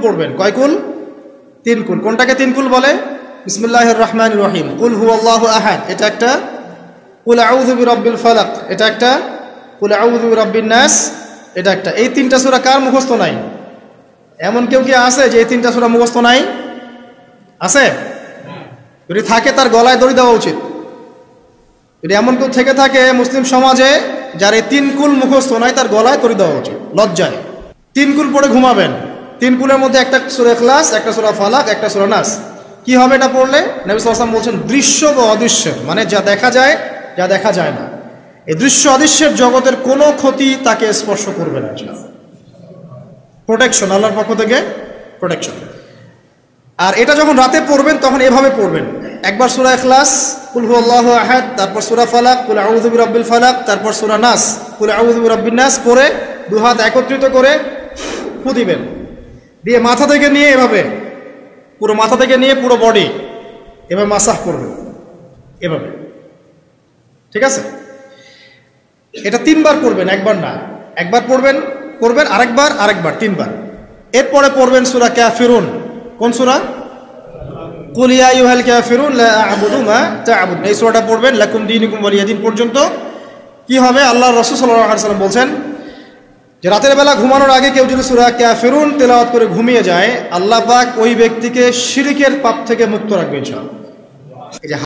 পড়বেন। কয় কুল? 3 কুল। কোনটাকে 3 কুল বলে? বিসমিল্লাহির রহমানির রহিম, কুল হুয়াল্লাহু আহাদ এটা একটা, কুল আউযু বিরাব্বিল ফালাক এটা একটা, কুল আউযু বিরাব্বিন নাস এটা একটা। এই 3টা সূরা কার মুখস্থ নাই? এমন কেউ কি আছে যে এই 3টা সূরা মুখস্থ নাই? আছে? যদি থাকে তার গলায় দড়ি দেওয়া উচিত। যদি এমন কেউ থেকে থাকে মুসলিম সমাজে যার এই 3 কুল মুখস্থ নাই, তার গলায় দড়ি দেওয়া উচিত লজ্জায়। 3 কুল পড়ে ঘুমাবেন। 3 কুলের মধ্যে একটা সূরা ইখলাস, একটা সূরা ফালাক, একটা সূরা নাস। কি হবে এটা পড়লে? নবী সাল্লাল্লাহু আলাইহি ওয়াসাল্লাম বলছেন দৃশ্য বা অদৃশ্য, মানে যা দেখা যায় যা দেখা যায় না, এই দৃশ্য অদৃশ্যের জগতের কোনো ক্ষতি তাকে স্পর্শ করবে না। প্রোটেকশন, আল্লাহর পক্ষ থেকে প্রোটেকশন। আর এটা যখন রাতে পড়বেন তখন এভাবে পড়বেন, একবার সূরা ইখলাস কুল হুয়াল্লাহু আহাদ, তারপর সূরা ফালাক কুল আউযু বিরাব্বিল ফালাক, তারপর সূরা নাস কুল আউযু বিরাব্বিন নাস পড়ে 2 হাত একত্রিত করে ফু দিবেন, দিয়ে মাথা থেকে নিয়ে এভাবে পুরো মাথা থেকে নিয়ে পুরো বডি এভাবে মাসাজ করবেন এভাবে, ঠিক আছে? এটা 3 বার করবেন, একবার না। একবার পড়বেন, করবেন আরেকবার, 3 বার। এরপরে পড়বেন সূরা কাফিরুন। কোন সূরা? কুল ইয়া আইয়ুহাল কাফিরুন লা আ'বুদু মা তা'বুদুন। এই সূরাটা পড়বেন লাকুম দীনুকুম ওয়ালিয়া দীন পর্যন্ত। কি হবে? আল্লাহর রাসূল সাল্লাল্লাহু আলাইহি ওয়াসাল্লাম বলছেন যে রাতের বেলা ঘুমানোর আগে কেউ যদি সূরা কাফিরুন তেলাওয়াত করে ঘুমিয়ে যায়, আল্লাহ পাক ওই ব্যক্তিকে শিরকের পাপ থেকে মুক্ত রাখবে ইনশাআল্লাহ। এই যে